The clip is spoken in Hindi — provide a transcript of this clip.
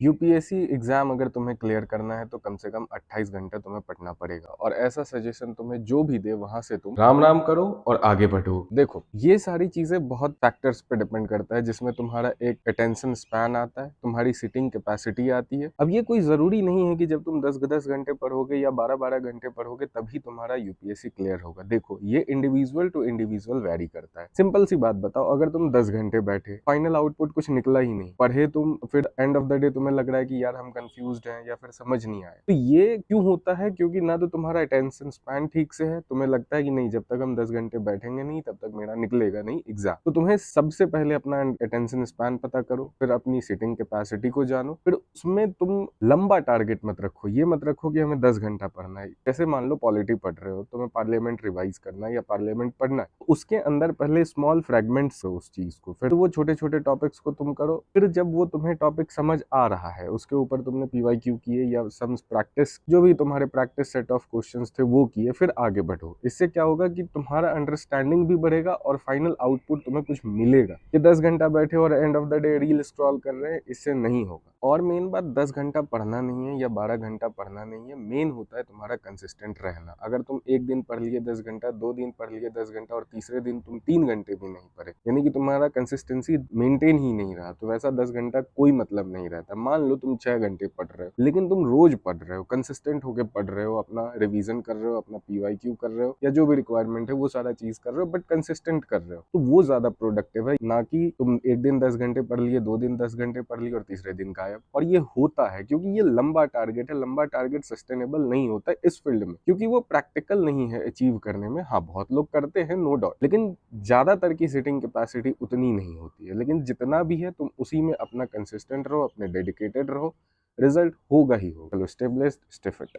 यूपीएससी एग्जाम अगर तुम्हें क्लियर करना है तो कम से कम 28 घंटे तुम्हें पढ़ना पड़ेगा और ऐसा सजेशन तुम्हें जो भी दे वहां से तुम राम राम करो और आगे बढ़ो। देखो ये सारी चीजें बहुत फैक्टर्स पे डिपेंड करता है, जिसमें तुम्हारा एक अटेंशन स्पैन आता है, तुम्हारी सिटिंग कैपेसिटी आती है। अब ये कोई जरूरी नहीं है कि जब तुम 10-10 घंटे पढ़ोगे या 12-12 घंटे पढ़ोगे तभी तुम्हारा यूपीएससी क्लियर होगा। देखो ये इंडिविजुअल टू इंडिविजुअल वेरी करता है। सिंपल सी बात बताओ, अगर तुम 10 घंटे बैठे, फाइनल आउटपुट कुछ निकला ही नहीं, पढ़े तुम, फिर एंड ऑफ द डे तुम्हें लग रहा है कि यार हम कंफ्यूज्ड हैं या फिर समझ नहीं आए, तो ये क्यों होता है? क्योंकि ना तो तुम्हारा अटेंशन स्पैन ठीक से है, तुम्हें लगता है कि नहीं जब तक हम 10 घंटे बैठेंगे नहीं तब तक मेरा निकलेगा नहीं एग्जाम। तो तुम्हें सबसे पहले अपना अटेंशन स्पैन पता करो, फिर अपनी सीटिंग कैपेसिटी को जानो, फिर उसमें तुम लंबा टारगेट मत रखो। ये मत रखो कि हमें 10 घंटा पढ़ना है। जैसे मान लो पॉलिटी पढ़ रहे हो, तुम्हें पार्लियामेंट रिवाइज करना है या पार्लियामेंट पढ़ना है, उसके अंदर पहले स्मॉल फ्रेगमेंट्स हो उस चीज को, फिर वो छोटे छोटे टॉपिक्स को तुम करो। फिर जब वो तुम्हें टॉपिक समझ आ रहा है, उसके ऊपर तुमने पीवाईक्यू किए या सम प्रैक्टिस, जो भी तुम्हारे प्रैक्टिस सेट ऑफ क्वेश्चंस थे वो किए, फिर आगे बढ़ो। इससे क्या होगा कि तुम्हारा अंडरस्टैंडिंग भी बढ़ेगा और फाइनल आउटपुट तुम्हें कुछ मिलेगा। कि 10 घंटा बैठे और end of the day reel scroll कर रहे हैं, इससे नहीं होगा। और मेन बात, 10 घंटा पढ़ना नहीं है या 12 घंटा पढ़ना नहीं है, मेन होता है तुम्हारा कंसिस्टेंट रहना। अगर तुम एक दिन पढ़ लिए 10 घंटा, 2 दिन पढ़ लिए 10 घंटा और तीसरे दिन तुम 3 घंटे भी नहीं पढ़े, यानी कि तुम्हारा कंसिस्टेंसी मेंटेन ही नहीं रहा, तो वैसा 10 घंटा कोई मतलब नहीं रहता। मान लो तुम 6 घंटे पढ़ रहे हो, लेकिन तुम रोज पढ़ रहे हो, कंसिस्टेंट होकर पढ़ रहे हो, अपना रिवीजन कर रहे हो, अपना पीवाईक्यू कर रहे हो या जो भी रिक्वायरमेंट है वो सारा चीज कर रहे हो, बट कंसिस्टेंट कर रहे हो, तो वो ज्यादा प्रोडक्टिव है। ना कि तुम एक दिन 10 घंटे पढ़ लिए, 2 दिन 10 घंटे पढ़ लिए और तीसरे दिन गायब। और ये होता है क्योंकि ये लंबा टारगेट है। लंबा टारगेट सस्टेनेबल नहीं होता है इस फील्ड में, क्योंकि वो प्रैक्टिकल नहीं है अचीव करने में। हाँ, बहुत लोग करते हैं, नो डाउट, लेकिन ज्यादातर की सिटिंग कैपेसिटी उतनी नहीं होती है। लेकिन जितना भी है तुम उसी में अपना कंसिस्टेंट रहो, अपने डेडिकेटेड रहो, रिजल्ट होगा ही होगा। चलो, स्टे ब्लेस्ड, स्टे फिट।